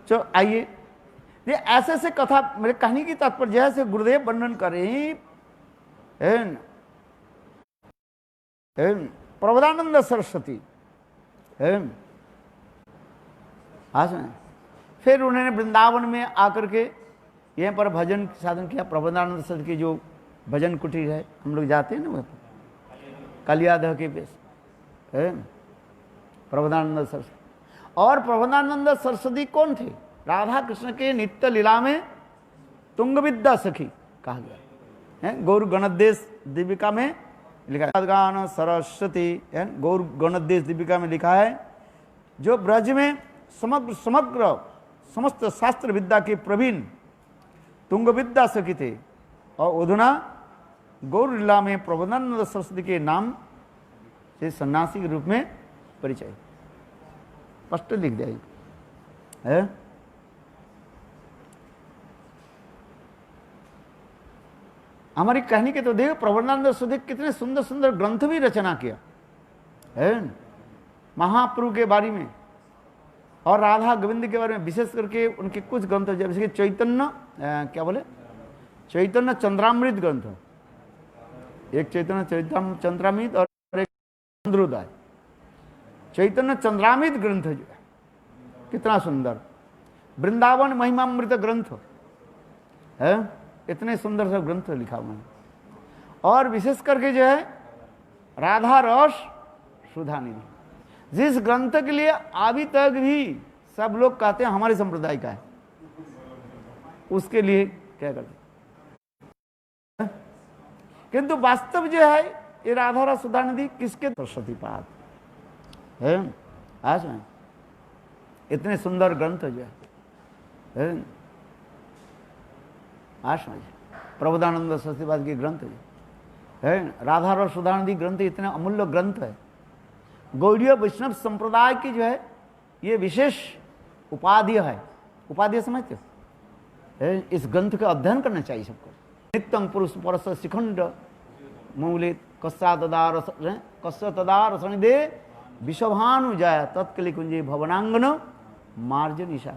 [SPEAKER 1] तो आइए ये ऐसे ऐसे कथा मेरे कहने की तात्पर्य जैसे गुरुदेव वर्णन करें प्रबोधानंद सरस्वती फिर उन्होंने वृंदावन में आकर के यहाँ पर भजन साधन किया। प्रबोधानंद सरस्वती की जो भजन कुटीर है, हम लोग जाते हैं ना वहाँ कलियादह के पेश प्रबोधानंद सरस्वती। और प्रबोधानंद सरस्वती कौन थे? राधा कृष्ण के नित्य लीला में तुंगविद्या सखी कहा गया है। गौर गणोद्देश दीपिका में लिखा है, गान सरस्वती गौर गणोद्देश दीपिका में लिखा है, जो ब्रज में समग्र समस्त शास्त्र विद्या के प्रवीण तुंगविद्या सखी थे। और उधुना गौर लीला में प्रबोधानंद सरस्वती के नाम से सन्यासी के रूप में परिचय स्पष्ट लिख दिया है। हमारी कहनी के तो देखो प्रबोधानंद सरस्वती कितने सुंदर सुंदर ग्रंथ भी रचना किया है महाप्रभु के बारे में और राधा गोविंद के बारे में, विशेष करके उनके कुछ ग्रंथ जैसे कि चैतन्य क्या बोले चैतन्य चंद्रामृत ग्रंथ, एक चैतन्य चंद्रामृत और एक चंद्रोदय। चैतन्य चंद्रामृत ग्रंथ जो है कितना सुंदर, वृंदावन महिमामृत ग्रंथ है, इतने सुंदर सा ग्रंथ लिखा उन्होंने। और विशेष करके जो है राधा रस सुधा निधि, जिस ग्रंथ के लिए अभी तक भी सब लोग कहते हैं हमारे संप्रदाय का है, उसके लिए क्या करते, किंतु वास्तव जो है ये राधा रस सुधा निधि किसके? सरस्वती पाद है। आज में इतने सुंदर ग्रंथ जो है आज में प्रबोधानंद सरस्वती पाद के ग्रंथ है। राधा रस सुधा निधि ग्रंथ इतने अमूल्य ग्रंथ है। गौड़ीय वैष्णव संप्रदाय की जो है ये विशेष उपाधि है। उपाधि समझते हो? इस ग्रंथ का अध्ययन करना चाहिए सबको। नित्यं पुरुष परस शिखंड मूलित कस्सा तदार सनिदे विश्वभानु जाय तत्कलि कुंजे भवनांगन मार्जनिशा।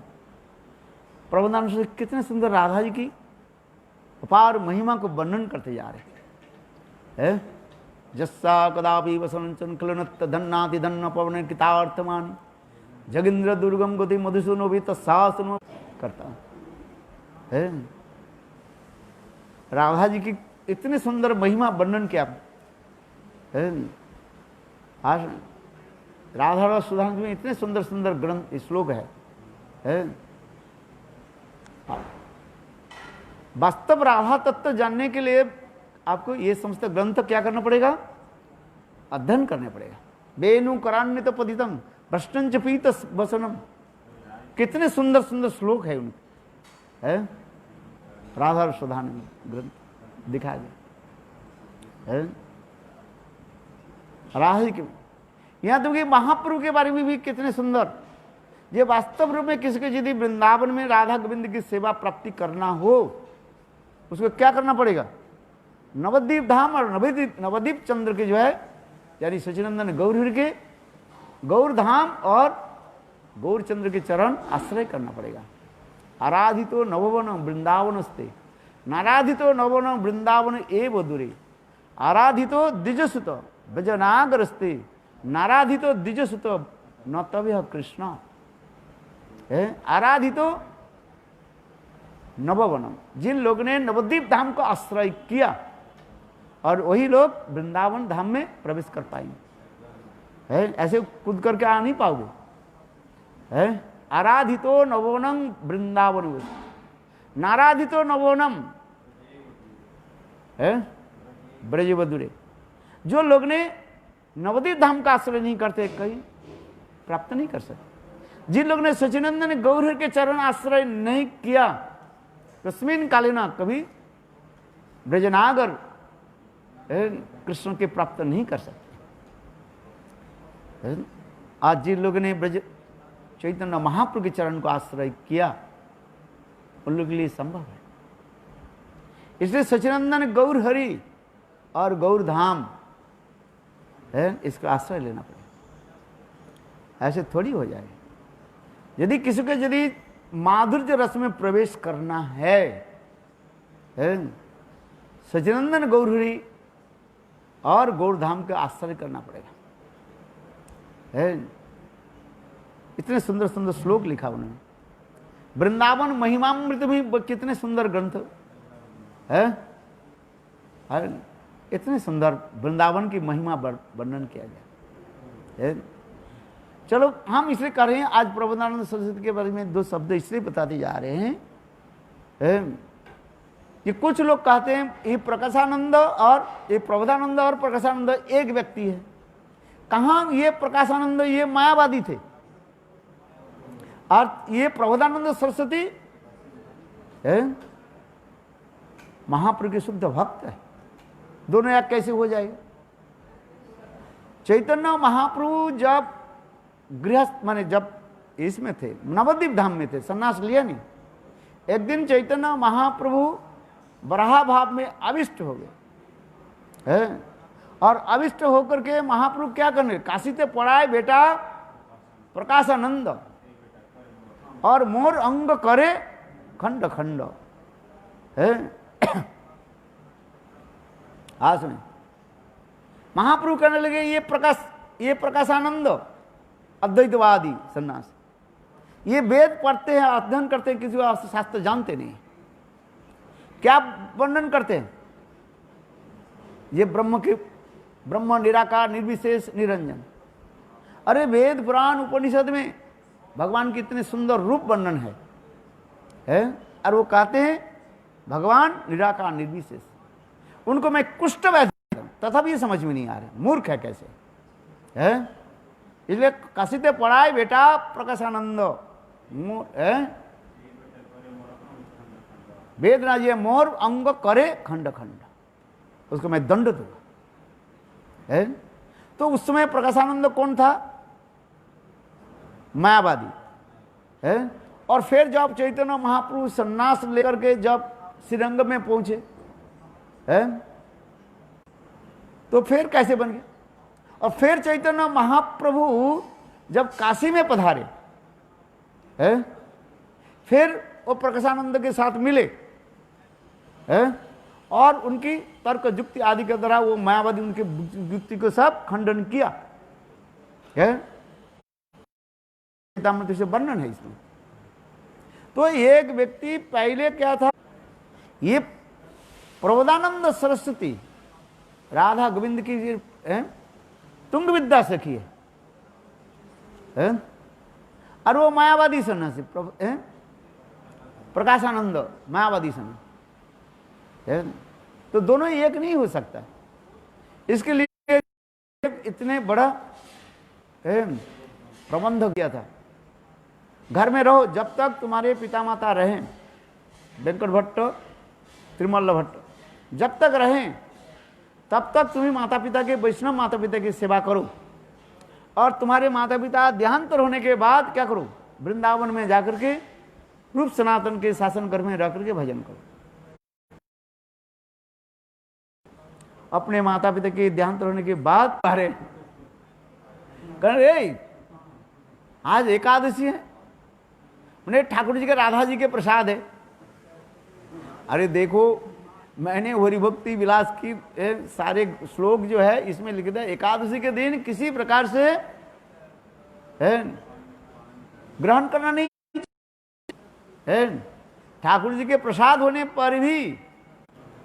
[SPEAKER 1] प्रबोधानंद से कितने सुंदर राधा जी की अपार महिमा को वर्णन करते जा रहे हैं। जस्सा कदापि वसनं क्लनत्त धन्नाति धन्न पवन कृतार्थमानि जगिंद्र दुर्गम गति मधुसूनो भी तत्सासनो करता है। राधा जी की इतनी सुंदर महिमा वर्णन किया है। आज राधा रस सुधांश में इतने सुंदर सुंदर ग्रंथ श्लोक है। वास्तव राधा तत्व जानने के लिए आपको ये समस्त ग्रंथ क्या करना पड़ेगा? अध्ययन करने पड़ेगा। वेणु करान्वित पतितम भ्रष्टंच पीत वसनम, कितने सुंदर सुंदर श्लोक है उनके, है राधा रस सुधांश में ग्रंथ दिखाया गया है। राधा जी के यहाँ तो कि महाप्रभु के बारे में भी कितने सुंदर, ये वास्तव रूप में किसी को यदि वृंदावन में राधा गोविंद की सेवा प्राप्ति करना हो उसको क्या करना पड़ेगा? नवद्वीप धाम और नवद्वीप चंद्र के जो है यानी सचिनंदन गौर के गौर धाम और गौर चंद्र के चरण आश्रय करना पड़ेगा। आराधितो नववन वृंदावनस्ते नाराधितो नववन वृंदावन एव दूरे आराधितो द्विजसुत ब्रजनागरस्ते नाराधितो द्विजसुत न तव्य कृष्ण है। आराधितो नववनम, जिन लोगों ने नवद्वीप धाम को आश्रय किया और वही लोग वृंदावन धाम में प्रवेश कर पाएंगे, है ऐसे कूद करके आ नहीं पाओगे, है। आराधितो नवोनम वृंदावन नाराधितो नवोनम है ब्रजवधुरे। जो लोग ने नवद्वीप धाम का आश्रय नहीं करते कहीं प्राप्त नहीं कर सकते। जिन लोग ने सचिनंदन गौर के चरण आश्रय नहीं किया तस्मिन कालीना कभी ब्रजनागर कृष्ण के प्राप्त नहीं कर सकते। आज जिन लोगों ने ब्रज चैतन्य महाप्रभु के चरण को आश्रय किया उन लोगों के लिए संभव है। इसलिए सचिनंदन गौर हरि और गौर धाम है, इसका आश्रय लेना पड़ेगा। ऐसे थोड़ी हो जाए। यदि किसी को यदि माधुर्य रस में प्रवेश करना है सचिनंदन गौर हरि और गौर धाम का आश्रय करना पड़ेगा, है। इतने सुंदर सुंदर श्लोक लिखा उन्होंने। वृंदावन महिमामृत भी कितने सुंदर ग्रंथ है, इतने सुंदर वृंदावन की महिमा वर्णन किया गया है। चलो हम इसलिए कर रहे हैं आज प्रबोधानंद सरस्वती के बारे में दो शब्द इसलिए बताते जा रहे हैं। ये कुछ लोग कहते हैं ये प्रकाशानंद और ये प्रबोधानंद और प्रकाशानंद एक व्यक्ति है। कहाँ ये प्रकाशानंद ये मायावादी थे और ये प्रबोधानंद सरस्वती है महाप्रभु के शुद्ध भक्त है। दोनों एक कैसे हो जाएगा? चैतन्य महाप्रभु जब गृहस्थ माने जब इसमें थे नवद्वीप धाम में थे, सन्यास लिया नहीं। एक दिन चैतन्य महाप्रभु बराह भाव में अविष्ट हो गए हैं और अविष्ट होकर के महाप्रभु क्या करने काशी से पढ़ाए बेटा प्रकाशानंद और मोर अंग करे खंड खंड है। आज में महाप्रभु कहने लगे ये प्रकाशानंद अद्वैतवादी सन्यास ये वेद पढ़ते हैं अध्ययन करते हैं किसी शास्त्र जानते नहीं। क्या वर्णन करते हैं? ये ब्रह्म निराकार निर्विशेष निरंजन। अरे वेद पुराण उपनिषद में भगवान के इतने सुंदर रूप वर्णन है और वो कहते हैं भगवान निराकार निर्विशेष। उनको मैं कुष्ठ वैद्य तथापि ये समझ में नहीं आ रहा, मूर्ख है कैसे है। इसलिए कसिते पढ़ाए बेटा प्रकाशानंद वेदना जी मोर अंग करे खंड खंड, उसको मैं दंड दूंगा है। तो उस समय प्रकाशानंद कौन था? मायावादी है। और फिर जब चैतन्य महाप्रभु सन्यास लेकर के जब श्रीरंग में पहुंचे है तो फिर कैसे बन गए? और फिर चैतन्य महाप्रभु जब काशी में पधारे है फिर वो प्रकाशानंद के साथ मिले है और उनकी तर्क युक्ति आदि के द्वारा वो मायावादी उनके युक्ति को सब खंडन किया है। से वर्णन है इसमें। तो एक व्यक्ति पहले क्या था, ये प्रबोधानंद सरस्वती राधा गोविंद की तुंग विद्या सखी है, और वो मायावादी सन्यासी प्रकाशानंद मायावादी सन्यासी, तो दोनों एक नहीं हो सकता। इसके लिए इतने बड़ा प्रबंध किया था, घर में रहो जब तक तुम्हारे पिता माता रहें, वेंकट भट्ट त्रिमल्ल भट्ट, जब तक रहें तब तक तुम्हें माता पिता के, वैष्णव माता पिता की सेवा करो, और तुम्हारे माता पिता देहांतर होने के बाद क्या करो, वृंदावन में जाकर के रूप सनातन के शासन घर में रह करके भजन करो। अपने माता पिता के देहांतर होने के बाद अरे आज एकादशी है, उन्हें ठाकुर जी के राधा जी के प्रसाद है। अरे देखो, मैंने हरिभक्ति विलास की सारे श्लोक जो है इसमें लिख दिया, एकादशी के दिन किसी प्रकार से ग्रहण करना नहीं है, ठाकुर जी के प्रसाद होने पर भी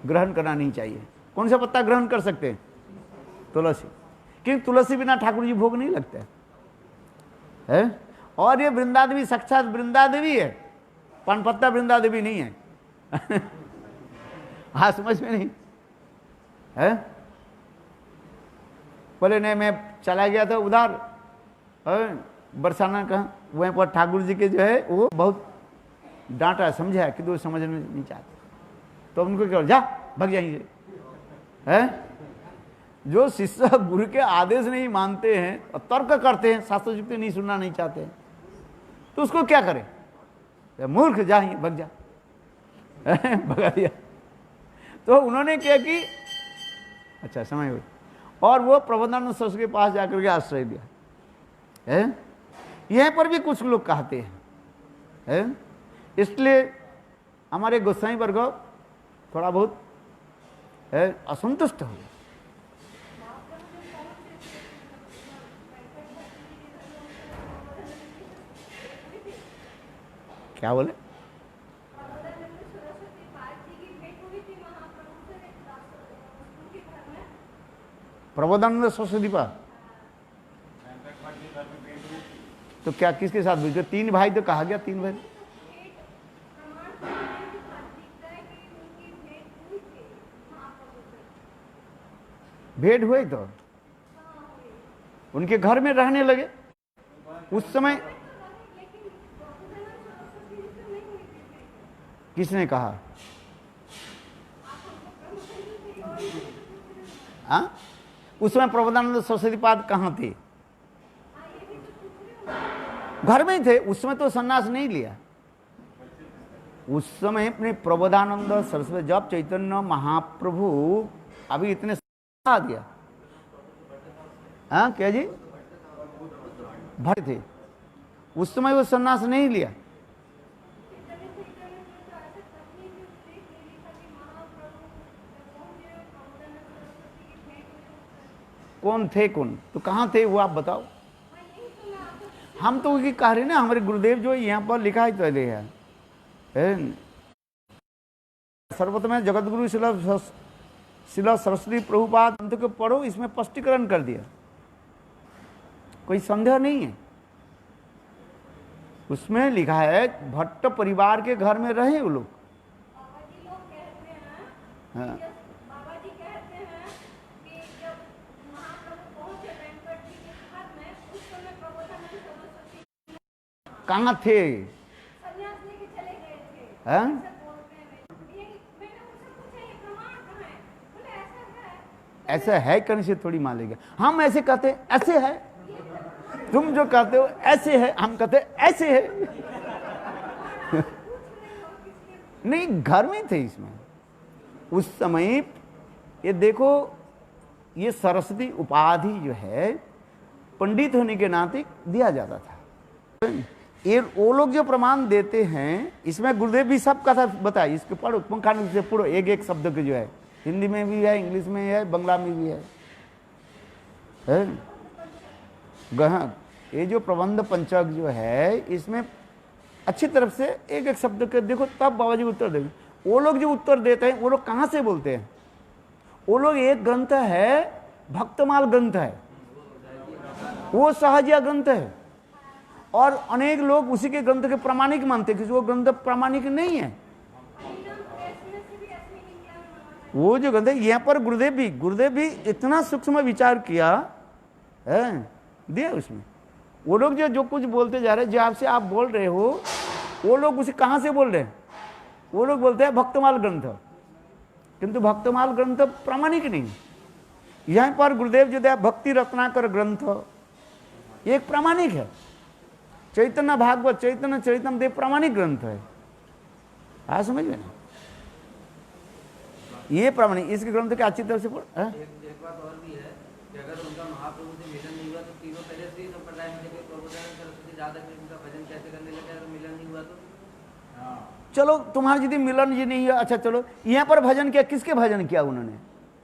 [SPEAKER 1] ग्रहण करना नहीं चाहिए। कौन सा पत्ता ग्रहण कर सकते हैं? तुलसी, क्योंकि तुलसी बिना ठाकुर जी भोग नहीं लगते है। और ये वृंदा देवी साक्षात वृंदा देवी है, पानपत्ता वृंदा देवी नहीं है। हाँ, समझ में नहीं है। बोले नहीं, मैं चला गया था उधर बरसाना कहा, वहीं पर ठाकुर जी के जो है वो बहुत डांटा समझा कि तो समझ नहीं चाहते, तो उनको क्या, जा भग जाएंगे है। जो शिष्य गुरु के आदेश नहीं मानते हैं और तर्क करते हैं, शास्त्र युक्ति नहीं सुनना नहीं चाहते हैं, तो उसको क्या करें? मूर्ख, जा भग जा, भगा दिया। तो उन्होंने क्या कि अच्छा समय हुई, और वो प्रबोधानंद सरस्वती के पास जाकर के आश्रय दिया है। यहीं पर भी कुछ लोग कहते हैं, इसलिए हमारे गोसाई वर्ग थोड़ा बहुत असंतुष्ट हो। क्या बोले? प्रबोधानंद सरस्वती पर तो क्या किसके साथ हुई? तीन भाई तो कहा गया, तीन भाई भेंट हुए, तो उनके घर में रहने लगे। उस समय किसने कहा? हाँ, उस समय प्रबोधानंद सरस्वती पाद कहाँ थे? घर में ही थे। उस समय तो सन्यास नहीं लिया। उस समय अपने प्रबोधानंद सरस्वती जब चैतन्य महाप्रभु अभी इतने आ गया, हाँ क्या जी, भक्त थे, उस समय वो सन्यास नहीं लिया। कौन थे? कौन तो कहाँ थे वो आप बताओ। हम तो ये कह रहे ना, हमारे गुरुदेव जो यहाँ पर लिखा है चले है सर्वप्रथम जगत गुरु शिला सरस्वती प्रभुपाद ग्रंथ को पढ़ो, इसमें स्पष्टीकरण कर दिया, कोई संदेह नहीं है। उसमें लिखा है भट्ट परिवार के घर में रहे वो लोग। हाँ, कहाँ थे? हाँ? ऐसा है करने से थोड़ी मान लेगा। हम ऐसे कहते हैं ऐसे है, तुम जो कहते हो ऐसे है, हम कहते ऐसे है। नहीं, घर में थे इसमें उस समय। ये देखो, ये सरस्वती उपाधि जो है पंडित होने के नाते दिया जाता था। ये वो लोग जो प्रमाण देते हैं, इसमें गुरुदेव भी सब कथा बताए, इसके पढ़ो पंखानुग से पढ़ो, एक एक शब्द के जो है, हिंदी में भी है, इंग्लिश में है, बंगला में भी है। गहन ये जो प्रबंध पंचक जो है, इसमें अच्छी तरफ से एक एक शब्द के देखो, तब बाबा जी उत्तर देंगे। वो लोग जो उत्तर देते हैं, वो लोग कहाँ से बोलते हैं? वो लोग एक ग्रंथ है, भक्तमाल ग्रंथ है, वो सहजिया ग्रंथ है, और अनेक लोग उसी के ग्रंथ के प्रामाणिक मानते हैं कि वो ग्रंथ प्रामाणिक नहीं है। वो जो ग्रंथ है, यहाँ पर गुरुदेव भी इतना सूक्ष्म विचार किया है, दिया उसमें। वो लोग जो कुछ बोलते जा रहे हैं, जो आपसे आप बोल रहे हो, वो लोग उसे कहाँ से बोल रहे हैं? वो लोग बोलते हैं भक्तमाल ग्रंथ, किंतु भक्तमाल ग्रंथ प्रामाणिक नहीं। यहाँ पर गुरुदेव जो दिया भक्ति रत्नाकर ग्रंथ, एक प्रामाणिक है। चैतन्य भागवत, चैतन्य चरितमदेव प्रामाणिक ग्रंथ है। आप समझ में ना, ये प्रामाणिक, इसके ग्रंथ के अच्छी तरह से पढ़।
[SPEAKER 2] एक बात और भी है कि अगर उनका महाप्रभु से मिलन नहीं हुआ तो तीनों पहले से ही संप्रदाय में लेके प्रबोधानंद सरस्वती ज्यादा कृष्ण का भजन कैसे करने लगे अगर मिलन नहीं हुआ तो?
[SPEAKER 1] चलो तुम्हारे यदि मिलन जी नहीं है, अच्छा चलो यहाँ पर भजन किया, किसके भजन किया उन्होंने?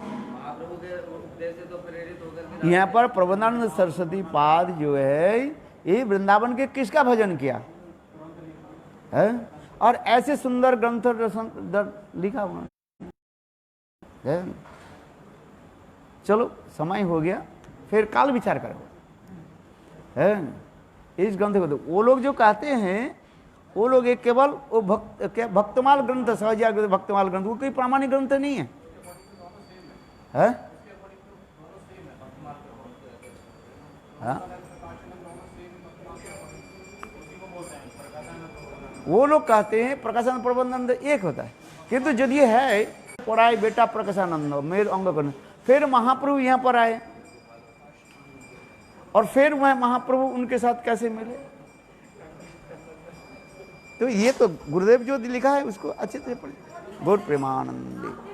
[SPEAKER 2] महाप्रभु के उपदेश से तो प्रेरित होकर
[SPEAKER 1] यहाँ पर प्रबोधानंद सरस्वती पाद जो है, ये वृंदावन के किसका भजन किया है? और ऐसे सुंदर ग्रंथ लिखा उन्होंने। चलो समय हो गया, फिर काल विचार करो है इस ग्रंथ को। तो वो लोग जो कहते हैं, वो लोग एक केवल वो भक्तमाल ग्रंथ, सहजिया भक्तमाल ग्रंथ, वो कोई प्रामाणिक ग्रंथ नहीं है, है? हाँ? वो लोग कहते हैं प्रकाशानंद प्रबंधानंद एक होता है, किंतु जब ये है पढ़ाई बेटा प्रकाशानंद मेरे अंग करने, फिर महाप्रभु यहाँ पर आए, और फिर वह महाप्रभु उनके साथ कैसे मिले? तो ये तो गुरुदेव जो लिखा है उसको अच्छे से पढ़े। गौर प्रेमानंदी।